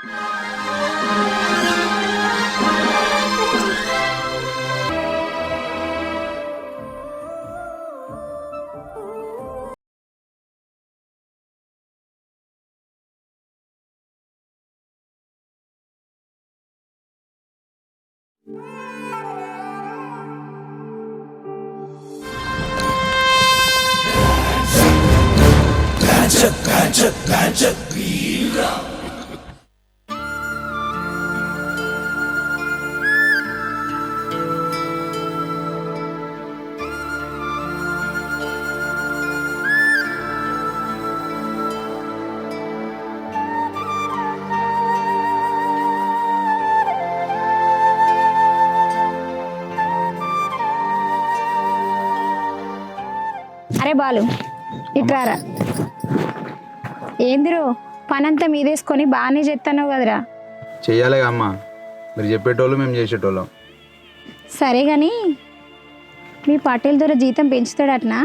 అరే బాలు ఇట్రారా. ఏందిరో పనంతా మీదేసుకొని బాగానే చేస్తాను కదరా. చెయ్యాలి అమ్మ, మీరు చెప్పేటోళ్ళు మేము చేసేటోళ్ళం. సరే కానీ మీ పటేల్ ద్వారా జీతం పెంచుతాడటనా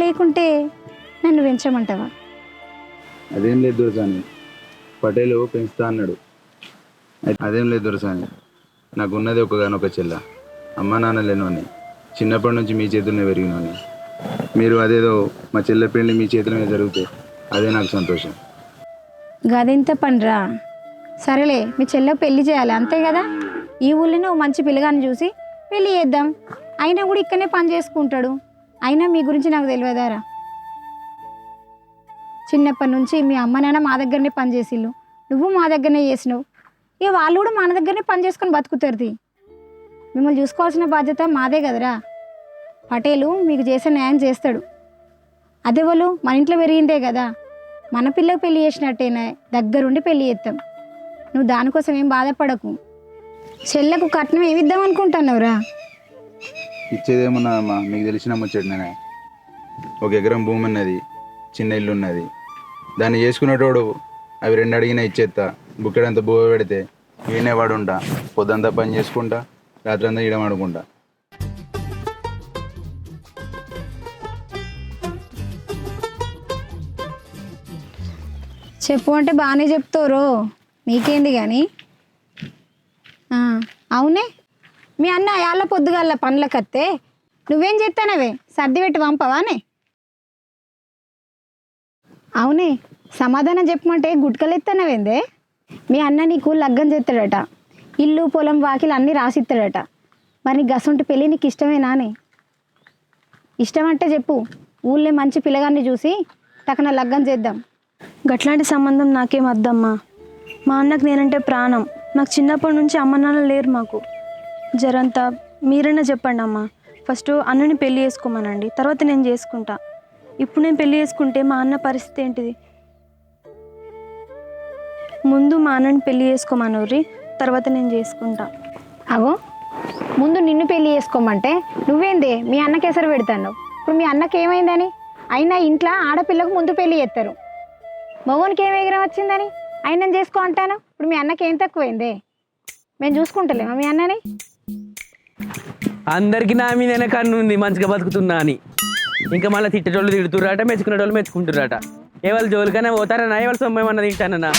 లేకుంటే నన్ను పెంచమంటావా? అదేం లేదు దొరసాని, పటేలు పెంచుతా అన్నాడు. అదేం లేదు దొరసాని, నాకున్నది ఒకగానొక చెల్ల, అమ్మ నాన్న లేనోని, చిన్నప్పటి నుంచి మీ చేతుల్నే పెరిగినోని. మీరు అదేదో మా చెల్లె పెళ్ళి మీ చేతుల మీద జరిగితే అదే నాకు సంతోషం. గదెంత పనిరా. సరేలే, మీ చెల్లెకు పెళ్లి చేయాలి అంతే కదా. ఈ ఊళ్ళోనే ఓ మంచి పిల్లగాన్ని చూసి పెళ్లి చేద్దాం. అయినా కూడా ఇక్కడనే పని చేసుకుంటాడు. అయినా మీ గురించి నాకు తెలియదారా. చిన్నప్పటి నుంచి మీ అమ్మ నాన్న మా దగ్గరనే పని చేసిళ్ళు, నువ్వు మా దగ్గరనే చేసినావు. ఇక వాళ్ళు కూడా మన దగ్గరనే పని చేసుకొని బతుకుతారు. మిమ్మల్ని చూసుకోవాల్సిన బాధ్యత మాదే కదరా. పటేలు మీకు చేసే న్యాయం చేస్తాడు. అదే వాళ్ళు మన ఇంట్లో పెరిగిందే కదా, మన పిల్లకి పెళ్లి చేసినట్టేనా, దగ్గరుండి పెళ్లి చేస్తాం. నువ్వు దానికోసం ఏం బాధపడకు. చెల్లకు కట్నం ఏమిద్దాం అనుకుంటున్నావురా? ఇచ్చేదేమన్నా అమ్మా, మీకు తెలిసిన ముచ్చట నేనే. 1 ఎకరం భూమి ఉన్నది, చిన్న ఇల్లు ఉన్నది. దాన్ని చేసుకునేటోడు అవి 2 అడిగినా ఇచ్చేస్తా. బుక్కెడంత భూ పెడితే ఈయనే వాడుంటా, పొద్దంతా పని చేసుకుంటా, రాత్రంతా ఈడ ఆడుకుంటా. చెప్పు అంటే బాగానే చెప్తారు, నీకేంది కానీ. అవునే, మీ అన్న యాళ్ళ పొద్దుగాల పనులకత్తే నువ్వేం చేస్తానవే, సర్ది పెట్టి పంపవానే? అవునే, సమాధానం చెప్పమంటే గుట్కలు ఎత్తానవేందే? మీ అన్న నీకు లగ్గం చేస్తాడట, ఇల్లు పొలం వాకిలు అన్నీ రాసిస్తాడట. మరి నీ గసంటి పెళ్ళి నీకు ఇష్టమేనానే? ఇష్టం అంటే చెప్పు, ఊళ్ళో మంచి పిల్లగాన్ని చూసి తక్కన లగ్గం చేద్దాం. గట్లాంటి సంబంధం నాకేం వద్దమ్మా. మా అన్నకు నేనంటే ప్రాణం. నాకు చిన్నప్పటి నుంచి అమ్మ నాన్న లేరు మాకు. జరంతా మీరైనా చెప్పండి అమ్మా. ఫస్ట్ అన్నని పెళ్ళి చేసుకోమనండి, తర్వాత నేను చేసుకుంటా. ఇప్పుడు నేను పెళ్ళి చేసుకుంటే మా అన్న పరిస్థితి ఏంటిది? ముందు మా అన్నని పెళ్ళి చేసుకోమనూరి, తర్వాత నేను చేసుకుంటా. అగో, ముందు నిన్ను పెళ్ళి చేసుకోమంటే నువ్వేందే మీ అన్నకి ఎసరు పెడతాను. ఇప్పుడు మీ అన్నకి ఏమైందని? అయినా ఇంట్లో ఆడపిల్లకు ముందు పెళ్ళి చేస్తారు. మగోనికి ఏం ఎగరం వచ్చిందని ఆయన చేసుకో అంటాను. ఇప్పుడు మీ అన్నకి ఏం తక్కువైందే? మేము చూసుకుంటలేమా మీ అన్నని? అందరికీ నా మీదనే కన్ను ఉంది మంచిగా బతుకుతున్నా అని. ఇంకా మళ్ళీ తిట్టేటోళ్ళు తిడుతుర్రాట, మెచ్చుకునేటోళ్ళు మెచ్చుకుంటుర్రాట. ఎవరు జోలికైనా పోతారన్నా, ఎవరు సొమ్మేమన్నా తింటానన్నా.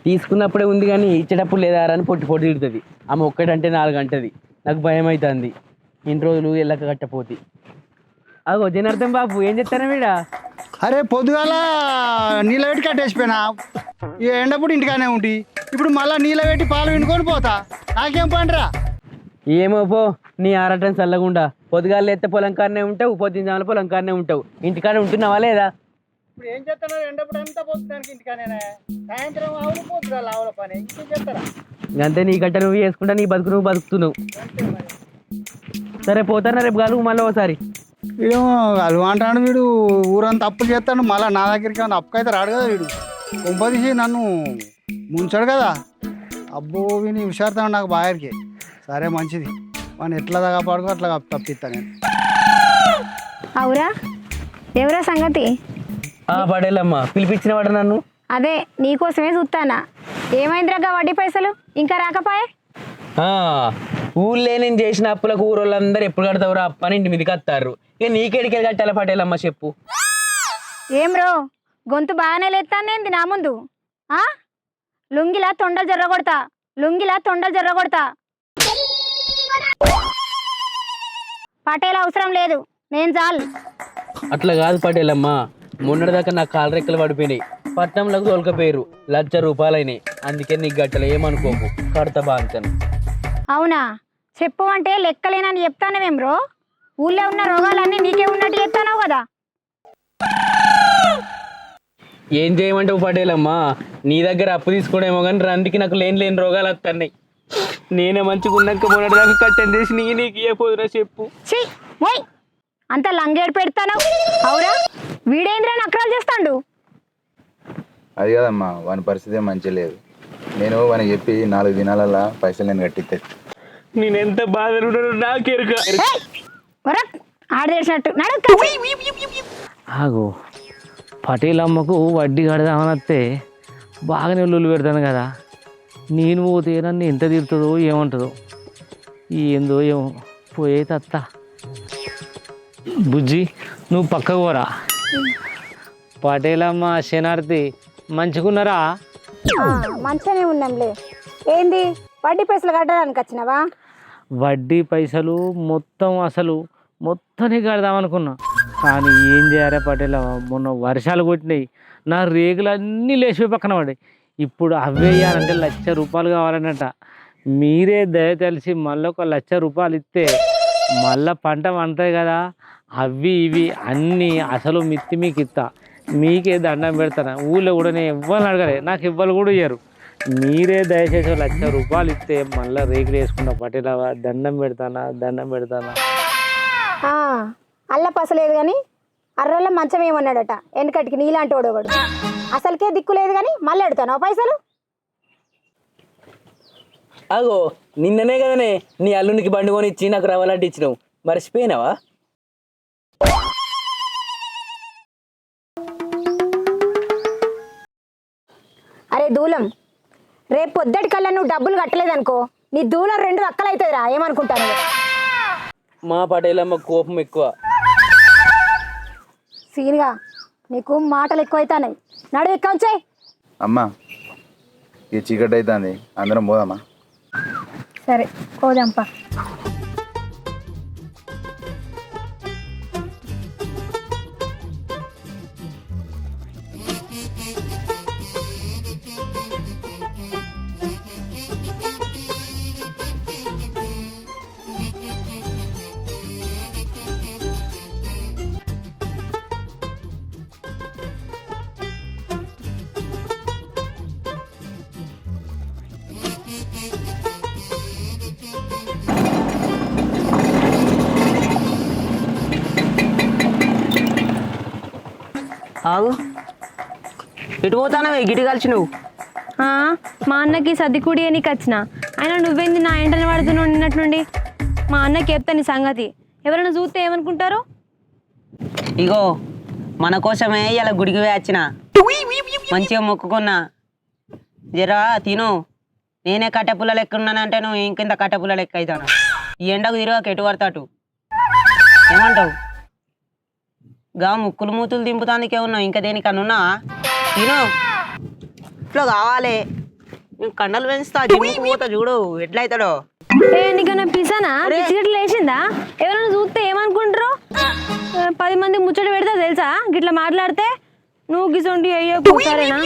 తీసుకున్నప్పుడే ఉంది కానీ ఇచ్చేటప్పుడు లేదారా అని పొట్టి పొట్టి తిడుతుంది. ఆమె ఒక్కటంటే 4 గంటది. నాకు భయం అవుతుంది ఇన్ని రోజులు ఎల్లక కట్టపోతే. అగో జనార్దన్ బాబు, ఏం చెప్తారా వీడా? అరే పొద్దుగాల నీళ్ళ పెట్టి కట్టేసిపోయినా, ఈ ఎండప్పుడు ఇంటికానే ఉండి ఇప్పుడు మళ్ళీ నీళ్ళ పెట్టి పాలు వినుకొని పోతా. నాకేం పండురా? ఏమో పో, నీ ఆరాటం చల్లకుండా. పొద్దుగాలు ఎత్తే పొలం కాడనే ఉంటావు, పొద్దున్న పొలం కాడనే ఉంటావు. ఇంటికాడ ఉంటున్నావా లేదా? ఇప్పుడు ఏం చేస్తాను, ఎండప్పుడు అంతా పోతున్నానికి ఇంటికానే. సాయంత్రం ఆవులు పోతురా ఆవుల పని ఇంకేం చేస్తారా? అంతే, నీ గంట నువ్వు చేసుకుంటా, నీ బతుకు నువ్వు బతుకుతున్నావు. సరే పోతానా రేపు కలుగు మళ్ళీ ఒకసారి. వీడు అలు అంటాడు, వీడు ఊరంతా అప్పులు చేస్తాడు. మళ్ళీ నా దగ్గరికి ఏమన్నా అప్పుకైతే రాడు కదా వీడు. కొంపదీసి నన్ను ముంచాడు కదా. అబ్బో విని హుషారుతాడు నాకు బాయర్కి. సరే మంచిది, వాడిని ఎట్లా కాపాడుకో అట్లా తప్పిస్తా నేను. అవురా, ఎవరా సంగతి? పడేలమ్మా, పిలిపించిన వాడు నన్ను. అదే నీకోసమే చూస్తానా. ఏమైందిరా వడ్డీ పైసలు ఇంకా రాకపోయే? ఊళ్ళే నేను చేసిన అప్పులకు ఊరోళ్ళందరూ ఎప్పుడు కడతావురా అప్ప అని ఇంటి మీదకి వస్తారు. ఇక నీకెడికి కట్టాల పటేలమ్మ చెప్పు. ఏం రో, గొంతు బాగానే లేస్తానేంది నా ముందు? ఆ లుంగిలా తొండలు జర్రగొడతా, లుంగిలా తొండలు జర్రగొడతా. పటేల అవసరం లేదు, నేను చాలు. అట్లా కాదు పటేలమ్మ, మొన్నటిదాకా నా కాలు రెక్కలు పడిపోయినాయి. పట్నంలోకి తోలుకపోయారు, ₹1,00,000. అందుకే నీకు గట్టలు ఏమనుకోకు, కడతా బాంతను. అవునా? చెప్పు అంటే లెక్కలేనని చెప్తానేమేం బ్రో. ఊళ్ళో ఉన్న రోగాలన్నీ నీకే ఉన్నట్టు చెప్తానావు కదా. ఏం చేయమంటావు పటేలమ్మా, నీ దగ్గర అప్పు తీసుకోవడమేమో కానీ రందికి నాకు లేని రోగాలు వస్తున్నాయి. నేనే మంచిగా ఉన్నాక మొన్నటిదాకా కట్టం చేసి నీకు ఏ పోదురా చెప్పు. ఛీ మొయ్, అంత లంగేడు పెడతాను. అవురా, వీడేంద్రా నకరాలు చేస్తాడు. అది కాదమ్మా, వాని పరిస్థితి ఏం మంచిగా లేదు. నేను వానికి చెప్పి 4 దినాలల్లా పైసలు నేను కట్టిస్తే. నేను ఎంత బాధలు నాకెరుక. ఆడ చేసినట్టు నడు. ఆగో, పటేలమ్మకు వడ్డీ కడదామని వస్తే బాగానే ఒళ్ళు పెడతాను కదా. నేను పోతే నన్ను ఎంత తీరుతుందో ఏమంటుందో ఏందో ఏమో. పోయే తత్త బుజ్జి, నువ్వు పక్కకు పోరా. పటేలమ్మ శనార్థి మంచుకున్నారా? మంచిగానే ఉన్నాంలే. ఏంది వడ్డీ పైసలు కట్టడానికి వచ్చినావా? వడ్డీ పైసలు మొత్తం కడదామనుకున్నా, కానీ ఏం చేయాలి పటేలమ్మ, మొన్న వర్షాలు కొట్టినాయి, నా రేగులు అన్నీ లేచిపోయి పక్కన పడ్డాయి. ఇప్పుడు అవే ఇవ్వాలంటే ₹1,00,000 కావాలన్నట. మీరే దయ తెలిసి మళ్ళీ ఒక ₹1,00,000 ఇస్తే మళ్ళీ పంట పండుతుంది కదా. అవి ఇవి అన్నీ అసలు మిత్తి మీకు ఇస్తా, మీకే దండం పెడతాను. ఊళ్ళో కూడా నేను ఇవ్వాలని అడగలే, నాకు ఇవ్వాలి కూడా ఇయ్యరు. మీరే దయచేసి ₹1,00,000 ఇస్తే మళ్ళీ రేకులు వేసుకున్నా పటేలవ్వ. దండం పెడతానా. అల్ల పసలేదు కానీ అర్రల్లో మంచం ఏమన్నాడట. వెనకటికి నీలాంటి వాడు ఒకడు. అసలుకే దిక్కు లేదు కానీ మళ్ళీ ఎడతాను పైసలు. అగో, నిన్ననే కదనే నీ అల్లునికి బండి కొని ఇచ్చి నాకు రవ్వలాంటి ఇచ్చినావు, మర్చిపోయినావా? అరే దూలం, రేపు పొద్దటి కల్లా నువ్వు డబ్బులు కట్టలేదనుకో, నీ దూలం 2 అక్కలు అవుతుందిరా. ఏమనుకుంటాను? మా పటేలమ్మ కోపం ఎక్కువ. సీన్గా నీకు మాటలు ఎక్కువ అవుతాయి. నడు ఎక్క వచ్చాయి. అమ్మా, ఈ చీకటి అవుతుంది, అందరం పోదామా? సరే పోదాంపా. ఆగు, ఎటు పోతానవే గిటి కలిసి నువ్వు? మా అన్నకి సర్దికుడి నీకు వచ్చిన, అయినా నువ్వేంది నా ఎంటనే పడుతున్నావు నిన్నటి నుండి. మా అన్నకి చెప్తా నీ సంగతి, ఎవరైనా చూస్తే ఏమనుకుంటారు? ఇగో, మన కోసమే ఇలా గుడికి వచ్చిన, మంచిగా మొక్కుకున్నా. జరా తిను, నేనే కట్టెపుల్ల లెక్క ఉన్నానంటే నువ్వు ఇంకింత కట్టెపుల్ల లెక్క అవుతాను. ఈ ఎండకు తిరగక ఎటు పడతాటు, ఏమంటావు? గా ముక్కులు మూతులు దింపుతానికే ఉన్నావు, ఇంకా దేనికన్నా ఉన్నావా? తిను, ఇట్లా కావాలి. నేను కండలు పెంచుతా, జిమ్ముకు పోతా, చూడు ఎట్లయితాడో. నీకన్నా పిసానా పిచ్చిగట్లు వేసిందా? ఎవరైనా చూస్తే ఏమనుకుంటారు? 10 మంది ముచ్చట పెడతా తెలుసా గిట్లా మాట్లాడితే. నువ్వు గిసొంటి అయ్యో సరేనా?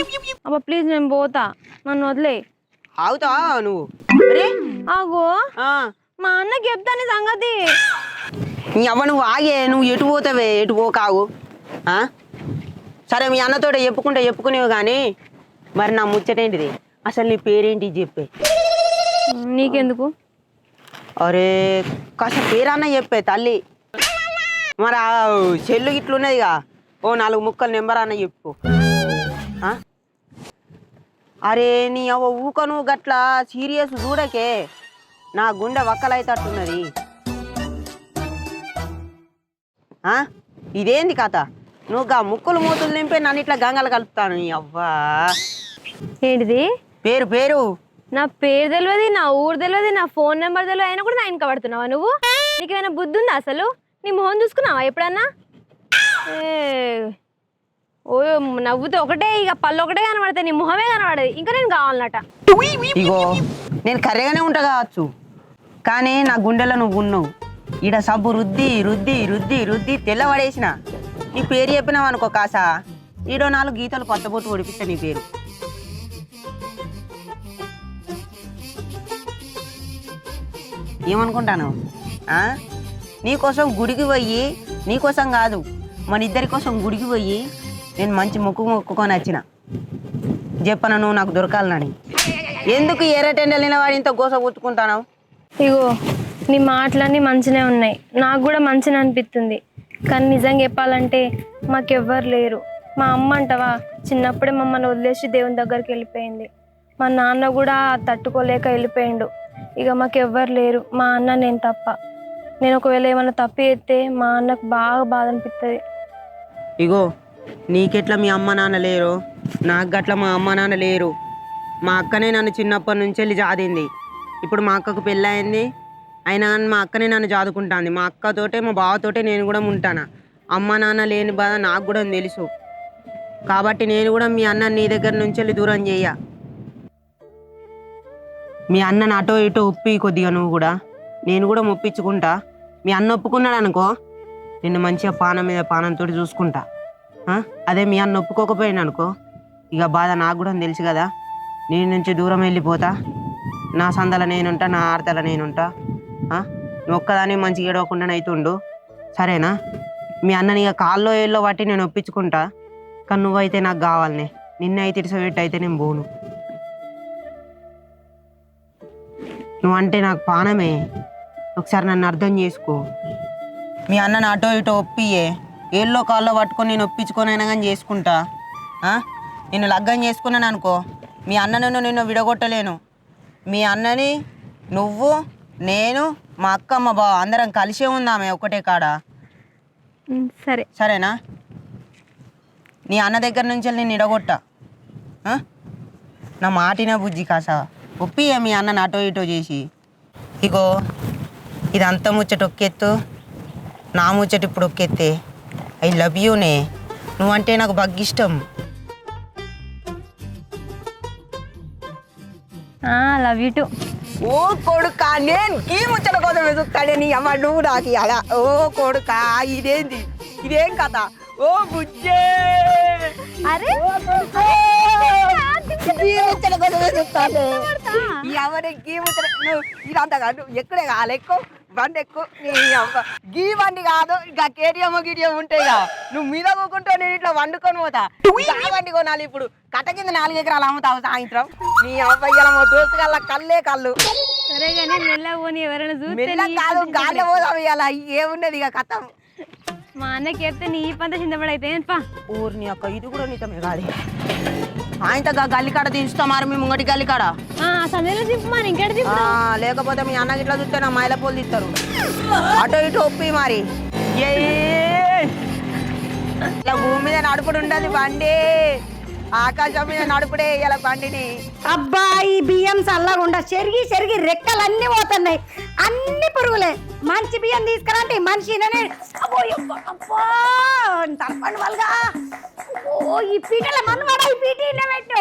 అబ్బా ప్లీజ్, నేను పోతా, నన్ను వదిలే. ఆగుతా నువ్వు? ఆగో, మా అన్నకి చెప్తాను సంగతి. అవ్వ నువ్వు ఆగే, నువ్వు ఎటు పోతావే, ఎటు పోకావు. సరే మీ అన్నతోట చెప్పుకునేవి కానీ మరి నా ముచ్చటేంటిది, అసలు నీ పేరేంటి చెప్పే. నీకెందుకు? అరే కాస్త పేరన్న చెప్పే తల్లి. మరి ఆ చెల్లు ఇట్లున్నదిగా, ఓ 4 ముక్కలు నెంబర్ అన్న చెప్పు. అరే నీ అవ్వ ఊక నువ్వు గట్ల సీరియస్ చూడకే, నా గుండె వక్కలైతట్టున్నది. ఇదేంది కథ? నువ్వు గా ముక్కులు మూతులు నింపే నన్ను ఇట్లా గంగలు కలుపుతాను. నీ అవ్వా ఏంటిది? పేరు నా పేరు తెలియదు, నా ఊరు తెలియదు, నా ఫోన్ నెంబర్ తెలియదు, అయినా కూడా నా వెనక పడుతున్నావా నువ్వు? నీకేమైనా బుద్ధి ఉందా అసలు? నీ మొహం చూసుకున్నావా ఎప్పుడన్నా? ఓ నవ్వుతే ఒకటే ఇక పళ్ళు ఒకటే కనబడతాయి, నీ మొహమే కనబడదు. ఇంకా నేను కావాలన్నట. ఇగో నేను కర్రెగానే ఉంటా కావచ్చు, కానీ నా గుండెలో నువ్వు ఉన్నావు. ఈడ సబ్బు రుద్ది రుద్ది రుద్ది రుద్ది తెల్లబడేసిన. నీ పేరు చెప్పినావు అనుకో కాస, ఈడో 4 గీతలు పచ్చబొట్టు ఒడిపిస్తా నీ పేరు. ఏమనుకుంటాను? నీకోసం గుడికి పోయి, నీకోసం కాదు మన ఇద్దరి కోసం గుడికి పోయి నేను మంచి మొక్కుకొని వచ్చిన. చెప్పన నువ్వు నాకు దొరకాలని. ఎందుకు ఎర్రటెండలు నిలవాడి ఇంత గోస పుచ్చుకుంటాను? ఇగో నీ మాటలన్నీ మంచినే ఉన్నాయి, నాకు కూడా మంచిగా అనిపిస్తుంది. కానీ నిజంగా చెప్పాలంటే మాకెవ్వరు లేరు. మా అమ్మ అంటవా చిన్నప్పుడే మమ్మల్ని వదిలేసి దేవుని దగ్గరికి వెళ్ళిపోయింది. మా నాన్న కూడా తట్టుకోలేక వెళ్ళిపోయిండు. ఇక మాకెవ్వరు లేరు, మా అన్న నేను తప్ప. నేను ఒకవేళ ఏమైనా తప్పు చేస్తే మా అన్నకు బాగా బాధ అనిపిస్తుంది. ఇగో నీకెట్లా మీ అమ్మ నాన్న లేరు, నాకు గట్ల మా అమ్మ నాన్న లేరు. మా అక్కనే నన్ను చిన్నప్పటి నుంచి వెళ్ళి జాదింది. ఇప్పుడు మా అక్కకు పెళ్ళయింది, అయినా కానీ మా అక్కనే నన్ను జాదుకుంటుంది. మా అక్కతోటే మా బావతోటే నేను కూడా ఉంటాను. అమ్మ నాన్న లేని బాధ నాకు కూడా తెలుసు. కాబట్టి నేను కూడా మీ అన్న నీ దగ్గర నుంచి వెళ్ళి దూరం చేయ. మీ అన్నని అటో ఇటో ఒప్పి కొద్దిగా నువ్వు కూడా, నేను కూడా ఒప్పించుకుంటా. మీ అన్న ఒప్పుకున్నాడు అనుకో, నిన్ను మంచిగా పానం మీద పానంతో చూసుకుంటా. అదే మీ అన్న ఒప్పుకోకపోయినా అనుకో, ఇక బాధ నాకు కూడా తెలుసు కదా. నీ నుంచి దూరం వెళ్ళిపోతా, నా సందల నేనుంటా, నా ఆడతల నేనుంటా. నువ్వు ఒక్కదాన్ని మంచిగా ఏడవకుండా అవుతుండు, సరేనా? మీ అన్నని ఇక కాల్లో ఏళ్ళో బట్టి నేను ఒప్పించుకుంటా. కానీ నువ్వైతే నాకు కావాలనే, నిన్నైతే ఇడిసబెట్టి అయితే నేను పోను. నువ్వంటే నాకు పానమే, ఒకసారి నన్ను అర్థం చేసుకో. మీ అన్నని అటో ఇటో ఒప్పియే, ఏళ్ళో కాల్లో పట్టుకొని నేను ఒప్పించుకొని అయినా కానీ చేసుకుంటా. నిన్ను లగ్గం చేసుకున్నాను అనుకో, మీ అన్నను నిన్ను విడగొట్టలేను. మీ అన్నని నువ్వు, నేను, మా అక్క, మా బావ అందరం కలిసే ఉందామే ఒకటే కాడ. సరే సరేనా? నీ అన్న దగ్గర నుంచి నేను ఇడగొట్టా. నా మాటిన బుజ్జి కాసా ఒప్పియే మీ అన్నని అటో ఇటో చేసి. ఇగో ఇదంతా ముచ్చట ఒక్కెత్తు, నా ముచ్చట ఇప్పుడు ఒక్కెత్తే. ఐ లవ్ యూనే, నువ్వంటే నాకు బగ్గిష్టం. Love you too. ఓ కొడుకా, నేను ఈ ముచ్చట కోసం వెతుకుతాడే నీ అమ్మ, నువ్వు నాకు అలా. ఓ కొడుకా, ఇదేంది, ఇదేం కథ? ఓ బుజ్జే, అరే ఈ ముచ్చట కోసం వెతుకుతాడే ఈ అమ్మని. గీ ముచ్చట నువ్వు ఇదంతా కాదు, ఎక్కడే కావాలి ఎక్కువ బండి ఎక్కువ. నీ అమ్మ గీ బండి కాదు, ఇంకా కేటీఎం గిటిఎం ఉంటాయి కదా, నువ్వు మీద కూకుంటూ నేను ఇట్లా వండుకొని పోతా. ఆ బండి కొనాలి ఇప్పుడు, కట్ట కింద 4 ఎకరాలు అమ్ముతావు సాయంత్రం. నీ అబ్బాయి ఇలా మా దోస్తు కల్లా కళ్ళే కళ్ళు. సరే కానీ మెల్ల పోనీ, ఎవరైనా మెల్ల కాదు గాల్లో పోదాం. ఇలా ఏమున్నది ఇక కథ. మా అన్నకి చెప్తే నీ పంత చింతపడి అయితే ఊరిని అక్క, ఇది కూడా నిజమే కాదు. ఆయనతో గల్లికాడ తీస్తా మరి, మీ ముంగటి గల్లికాడ. సందేలో దింపు మరి, ఇంకెడ దింపు. లేకపోతే మీ అన్నకి ఇట్లా చూస్తే నా మైల పూలు తీస్తారు. అటో ఇటు ఒప్పి మరి. ఇలా భూమి మీద నడుపుడు ఉండదు బండి, ఆకాశం మీద నడుపుడే ఇలా బండిని. అబ్బా ఈ బియ్యం చల్లగుండా చెరిగి చెరిగి రెక్కలన్నీ పోతున్నాయి, అన్ని పురుగులే. మంచి బియ్యం తీసుకురండి, మనిషి తలపండి వాళ్ళగా. ఓ ఈ పీటల మనవాడ, ఈ పీట పెట్టు.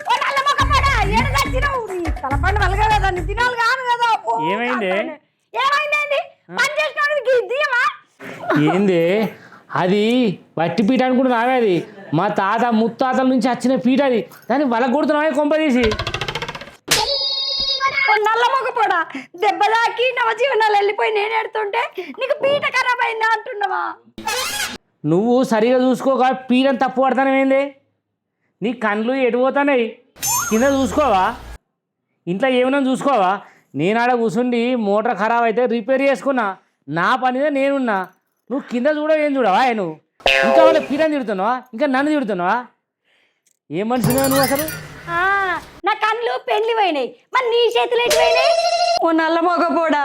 ఓ నల్ల మొక్క పడ, ఏడు తెచ్చినావు. తలపండి వాళ్ళగా కదా, తినాలి కాదు కదా. ఏమైంది? ఏమైందండి? పని చేసిన దియమా ఏంది అది? వట్టి పీట అనుకుంటున్నావే, అది మా తాత ముత్తాతల నుంచి వచ్చిన పీట. అది దాన్ని వలగొడుతున్నావే కొంప తీసి. నల్ల మొక్క పొడ దెబ్బ తాకి నవజీవనాలు వెళ్ళిపోయి నేను ఎడుతుంటే నీకు పీట ఖరాబ్ అయిందా అంటున్నావా? నువ్వు సరిగా చూసుకోక పీటను తప్పు పడతానేమైంది? నీ కళ్ళు ఎడిపోతున్నాయి, కింద చూసుకోవా? ఇంట్లో ఏమైనా చూసుకోవా? నేను ఆడ కూర్చుండి మోటార్ ఖరాబ్ అయితే రిపేర్ చేసుకున్నా, నా పనిదే నేనున్నా. నువ్వు కింద చూడవు, ఏం చూడవా? నువ్వు ఇంకా వాళ్ళ పీటను తిడుతున్నావా? ఇంకా నన్ను తిడుతున్నావా? ఏ మనిషిగా నువ్వు అసలు? నా కళ్ళు పెళ్లి పోయినాయి, మరి నీ చేతులు ఎటు పోయినాయి? ఓ నల్ల మొగ పోడా,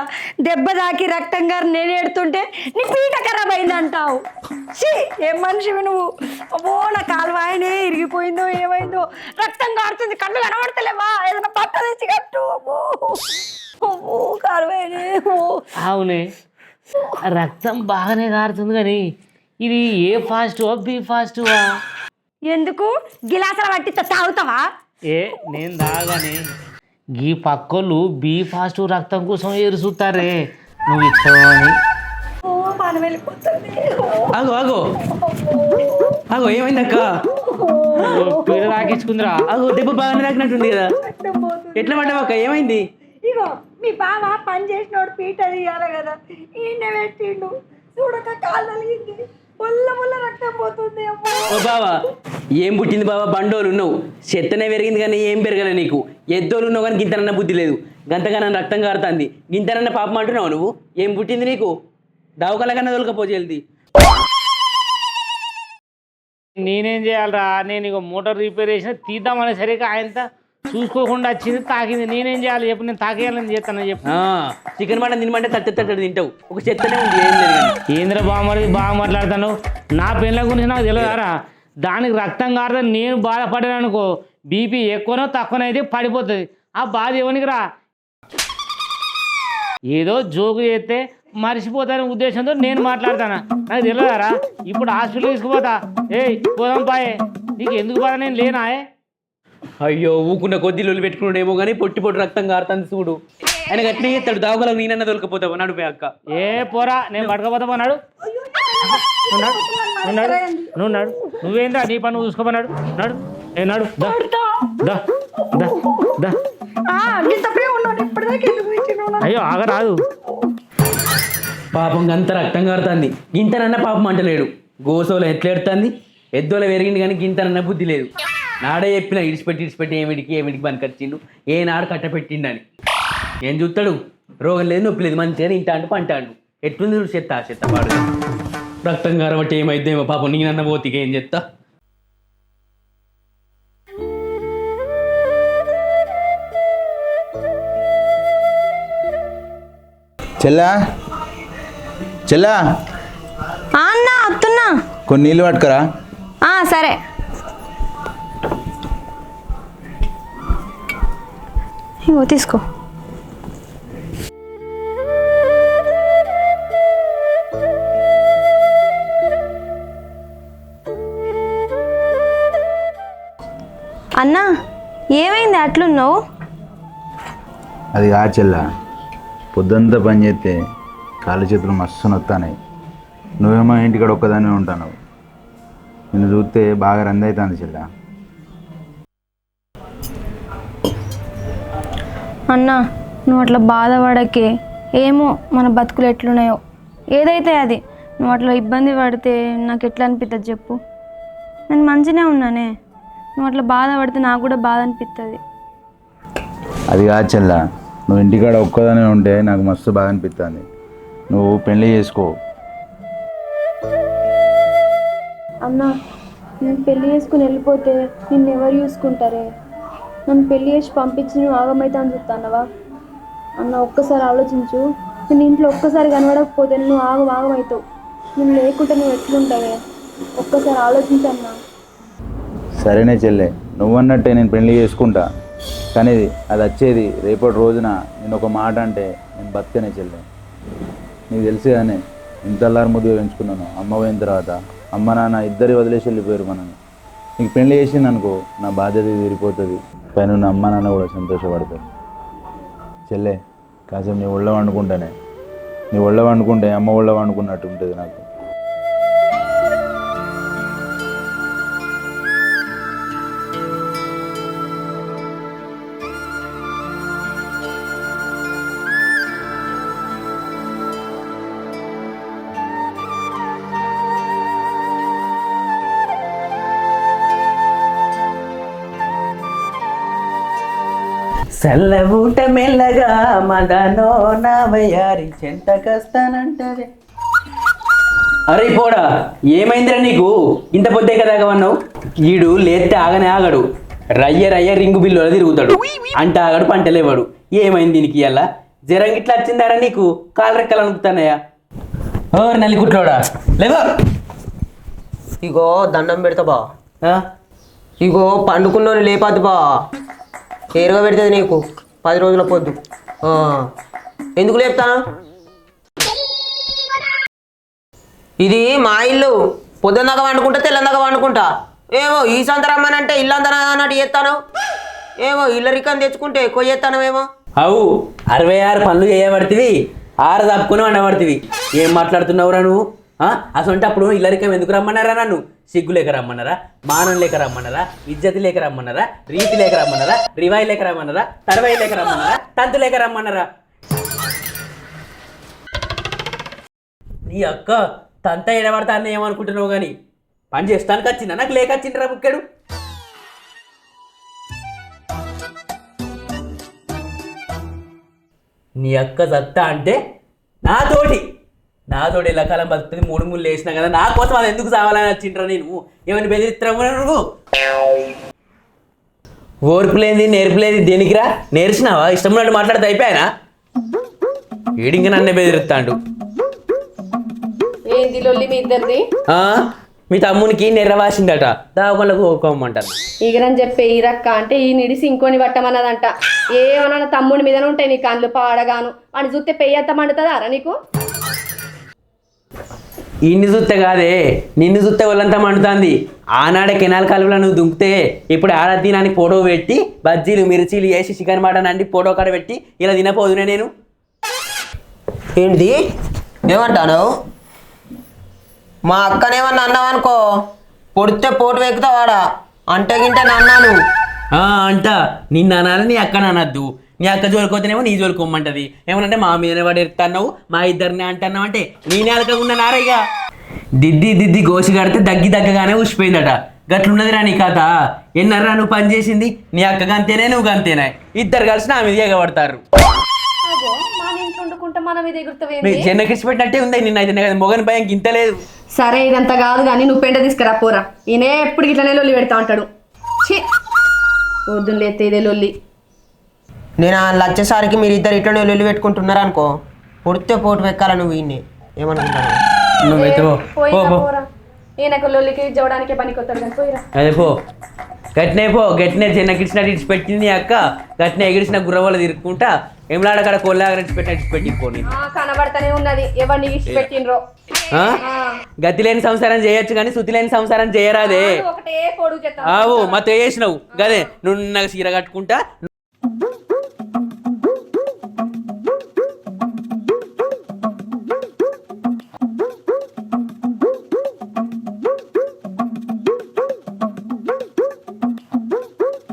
దెబ్బ తాకి రక్తం గారు నేను ఎడుతుంటే నీ పీట ఖరాబ్ అయిందంటావు. ఏం మనిషివి నువ్వు? అబ్బో నా కాలువాయనే ఇరిగిపోయిందో ఏమైందో, రక్తం కారుతుంది, కళ్ళు కనబడతలేవా? ఏదైనా పట్ట తెచ్చి కట్టు. అబ్బో కాలువాయనే. అవునే, రక్తం బాగానే కారుతుంది, కానీ ఇది ఏ ఫాస్టువా బి ఫాస్టువా? ఎందుకు గిలాసాల పట్టి తాగుతావా? ఏ నేను దాగానే గీ పక్కోళ్ళు బీ ఫాస్ట్ రక్తం కోసం ఎదురు చూస్తారే, నువ్వు ఇస్తావని. ఆగో ఆగో ఆగో ఏమైంది అక్క? పీడ తాకించుకుందిరా. ఆగో దెబ్బ బాగానే తాకినట్టుంది కదా, ఎట్లా పడ్డావు అక్క? ఏమైంది? ఇగో మీ బావ పని చేసినోడు పీట తీయాలి కదా, ఈయన పెట్టిండు చూడక కాలు తలిగింది, ముల్ల ముల్ల రక్తం పోతుంది. ఓ బావా ఏం పుట్టింది బావా? బండోలు ఉన్నావు, చెత్తనే పెరిగింది కానీ ఏం పెరగలే నీకు. ఎద్దోలు ఉన్నావు కానీ గింతనన్న బుద్ధి లేదు, గంతగానన్న రక్తం కారుతుంది, గింతనన్న పాపం అంటున్నావు నువ్వు. ఏం పుట్టింది నీకు? దావకల కన్నా దొరకపోజేది. నేనేం చేయాలరా? నేను ఇక మోటార్ రిపేర్ చేసిన తీద్దామనే సరికి ఆయనతో చూసుకోకుండా వచ్చింది, తాకింది. నేనేం చేయాలి చెప్పు? నేను తాకేయాలని చేస్తాను చెప్పు. చికెన్ మటన్ తినమంటే తట్టెత్తట్టు తింటావు, ఒక చెత్తనే ఉంది, ఏం లేదు కానీ. ఏంద్ర బాగా మాట్లాడతాను. నా పెళ్ళ గురించి నాకు తెలియదారా? దానికి రక్తం కారుతా నేను బాధపడాను అనుకో, బీపీ ఎక్కువనో తక్కువనో అయితే పడిపోతుంది. ఆ బాధ ఎవరికి రా? ఏదో జోకు చేస్తే మర్చిపోతానే ఉద్దేశంతో నేను మాట్లాడతాను, నాకు తెలియదారా? ఇప్పుడు హాస్పిటల్ తీసుకుపోతా. పోదాం పాయే, నీకు ఎందుకు బాధ? నేను లేనా? అయ్యో ఊకున్న కొద్ది లొల్లి పెట్టుకున్నాడేమో కానీ పొట్టి పొట్టి రక్తం కారుతుంది చూడు. ఆయన గట్టినే చేస్తాడు, దావకలకు నేనన్నా దొరకపోతావు. నడుపే అక్క. పోరా, నేను పట్టుకపోతా పోన్నాడు. నువ్వు నడు, నువ్వేంద్రా నీ పని నువ్వు చూసుకోమన్నాడు. నడు నడు దా దా దా. అయ్యో ఆగరాదు. పాపం అంత రక్తం కారుతుంది, గింతనన్న పాపం అంటలేడు. గోసోలో ఎట్లా ఎడుతుంది, ఎద్దోల పెరిగింది కానీ గింతనన్న బుద్ధి లేదు. నాడే చెప్పిన ఇడిచిపెట్టి ఏమిడికి పనికొచ్చిండు, ఏనాడు కట్టపెట్టిండని. ఏం చూస్తాడు? రోగం లేదు, నొప్పి లేదు, మంచిగా తింటాడు పంటాడు. ఎట్లుంది చూడు చెత్త పాడు. రక్తం కారబట్టి ఏమైద్దేమో పాపం, నేనన్న పోతికి ఏం చెప్తా. చెల్లా చెల్లా, అన్నా వస్తున్నా. కొన్ని నీళ్ళు పట్టుకరా. సరే. ఇగో తీసుకో. అన్నా ఏమైంది అట్లున్నావు? అది కాదు చెల్లా, పొద్దుంతా పని చేస్తే కాళ్ళు చేతులు మస్తు నొత్తాయి. నువ్వేమో ఇంటికాడ ఒక్కదానే ఉంటాను, నిన్ను చూస్తే బాగా రంది అవుతుంది చెల్లా. అన్నా నువ్వు అట్లా బాధపడకే. ఏమో మన బతుకులు ఎట్లున్నాయో, ఏదైతే అది. నువ్వు అట్లా ఇబ్బంది పడితే నాకు ఎట్లా అనిపిస్తుంది చెప్పు? నేను మంచిగానే ఉన్నానే, నువ్వు అట్లా బాధపడితే నాకు కూడా బాధ అనిపిస్తుంది. అది కాదు చెల్లా, నువ్వు ఇంటికాడ ఒక్కదానే ఉంటే నాకు మస్తు బాగా అనిపిస్తుంది. నువ్వు పెళ్ళి చేసుకో. అన్నా నేను పెళ్ళి చేసుకుని వెళ్ళిపోతే నిన్ను ఎవరు చూసుకుంటారే? నన్ను పెళ్ళి చేసి పంపించి నువ్వు ఆగమైతే అని చెప్తానవా? అన్న ఒక్కసారి ఆలోచించు. నేను ఇంట్లో ఒక్కసారి కనబడకపోతే నువ్వు ఆగమవుతావు. నేను లేకుంటే నువ్వు ఎట్లుంటావే? ఒక్కసారి ఆలోచించన్నా. సరేనే చెల్లె, నువ్వన్నట్టే నేను పెళ్ళి చేసుకుంటా, కానీ అది వచ్చేది రేపటి రోజున. నేను ఒక మాట అంటే నేను బతికనే చెల్లె. నీకు తెలిసి కానీ ఇంత అల్లారు ముద్దుగా పెంచుకున్నాను. అమ్మ పోయిన తర్వాత అమ్మ నాన్న ఇద్దరి వదిలేసి వెళ్ళిపోయారు మనల్ని. నీకు పెళ్ళి చేసింది అనుకో, నా బాధ్యత తీరిపోతుంది, పైన నా అమ్మ నాన్న కూడా సంతోషపడతారు. చెల్లె కాసేపు నీ ఒళ్ళ వండుకుంటానే, నీ ఒళ్ళ వండుకుంటే అమ్మ ఒళ్ళ వండుకున్నట్టు ఉంటుంది నాకు. సెల్లబూట మెల్లగా మదనో నావయారి చెంతకస్తానంటదే. అరే పోడా, ఏమైందిరా నీకు? ఇంత పొద్దే కదా అన్నావు. ఈడు లేస్తే ఆగనే ఆగడు, రయ్య రింగు బిల్లు తిరుగుతాడు. అంట ఆగడు, పంటలేవాడు. ఏమైంది దీనికి? ఇలా జ్వరం గిట్లా వచ్చిందారా నీకు? కాలు రెక్కలు అనుకుతానయ్యా. ఓ నల్లికుట్లోడా లేవా? ఇగో దండం పెడతా బా. ఇగో పండుకున్నోని లేపాది బా, ఏరుగా పెడుతుంది నీకు 10 రోజుల పొద్దు. ఎందుకు లేపుతాను? ఇది మా ఇల్లు. పొద్దున్నదాకా వండుకుంటా, తెల్లందాకా వండుకుంటా. ఏమో ఈ సంత రమ్మనంటే ఇల్లందరూ అన్నట్టు చేస్తాను. ఏమో ఇల్లరికని తెచ్చుకుంటే ఎక్కువ చేస్తానమేమో. అవు 66 పనులు చేయబడితివి 6 తప్పుకొని వండబడితివి. ఏం మాట్లాడుతున్నావురా నువ్వు? అసలు అప్పుడు ఇల్లరికం ఎందుకు రమ్మన్నారా? నన్ను సిగ్గు లేక రమ్మన్నారా? మానం లేక రమ్మన్నారా? ఇజ్జతి లేక రమ్మన్నారా? రీతి లేక రమ్మన్నారా? రివాయి లేక రమ్మన్నారా? తర్వాయి లేక రమ్మన్నారా? తంతు లేక రమ్మన్నారా? నీ అక్క తంత ఎడబడతా అన్న ఏమనుకుంటున్నావు కానీ పని చేస్తానికి వచ్చిందా? నాకు లేక వచ్చిండ్రా బుక్కెడు. నీ అక్క సత్తా అంటే నాతోటి ఎలా కాలం బతుకుతుంది? 3 ముళ్ళు వేసినా కదా, నా కోసం అది ఎందుకు సావాలని వచ్చిండ్రా? నేను ఏమైనా బెదిరిస్తావు నువ్వు? ఓర్పులేంది నేర్పులేంది దేనికిరా? నేర్చినావా? ఇష్టం ఉన్నట్టు మాట్లాడితే అయిపోయానా? ఏడింక నన్నే బెదిరిస్తాడు. ఏంది లొల్లి మీ ఇద్దరిది? మీ తమ్మునికి నెర్రవాసిందట, దావకొండకు ఒక్కోమంటారు. ఈగరని చెప్పే ఈ రక్క అంటే ఈ నిడిసి ఇంకోని పట్టమన్నదంట. ఏమన్నా తమ్ముడి మీదనే ఉంటాయి నీ కళ్ళు పాడగాను. అని చూస్తే పెయ్యంత మండుతుందారా నీకు? ఇన్ని చూస్తే కాదే, నిన్ను చూస్తే వాళ్ళంతా మండుతుంది. ఆనాడే కెనాల్ కాలువలో నువ్వు దుంకితే ఇప్పుడు ఆడదినానికి ఫోటో పెట్టి బజ్జీలు మిర్చీలు వేసి చికెన్ మటన్ అండి ఫోటో కాడ పెట్టి ఇలా తినపోదునే నేను. ఏంటిది ఏమంటాను? మా అక్కనేమన్నా అన్నావు అనుకో, పొడితే పోటు వెక్కుతావాడా అంటే గింటే అన్నాను. అంట నిన్ను అనాలి, నీ అక్కని అనద్దు. నీ అక్క జోలికోతేనేమో నీ జోలికోమంటది. ఏమనంటే మా మీదనే పడేస్తున్నావు, మా ఇద్దరిని అంటున్నావు అంటే నీ నేలకకుండా నారేగా. దిద్ది గోసి కడితే దగ్గగానే ఉసిపోయిందట. గట్లున్నదిరా నీ కథ. ఎన్నర్రా నువ్వు పని చేసింది? నీ అక్క గంతేనే నువ్వు గంతేనే, ఇద్దరు కలిసి నా మీద ఎగబడతారు. జన్నకిసి పెట్టినట్టే ఉంది నిన్న. అయితే మొగని భయం గింత లేదు. సరే ఇదంతా కాదు కానీ నువ్వు పెంట తీసుకురా పోరా. ఈయనే ఎప్పుడు ఇట్లనే లొల్లి పెడతా ఉంటాడు. వద్దు లేతే ఇదే లొల్లి. నేను వచ్చేసరికి మీరు ఇద్దరు ఇట్లనే లొల్లి పెట్టుకుంటున్నారు అనుకో, పొడితే పోటు వెక్కాల నువ్వు ఈయన్ని. ఏమనుకుంటాను? నువ్వైతే ఈయనకు లొల్లికి ఇవ్వడానికే పనికొస్తాడు కానీ పోయిరా. అదే పో, గట్టినే చిన్నకిడిచినట్టు ఇడిచి పెట్టింది నీ అక్క. గట్టిన ఎగిడిచిన గుర్రవాళ్ళు తిరుక్కుంటా ఏమలాడ కాడ కొల్లాగా పెట్టిపోని కనబడతానే ఉన్నది. ఎవరిని ఇచ్చి పెట్టినరో. గతి లేని సంసారం చేయొచ్చు కానీ శుతి లేని సంసారం చేయరాదే. ఒకటే పొడుగు చేస్తా. మొత్తం వేసినావు గదే. నువ్వు నాకు చీర కట్టుకుంటా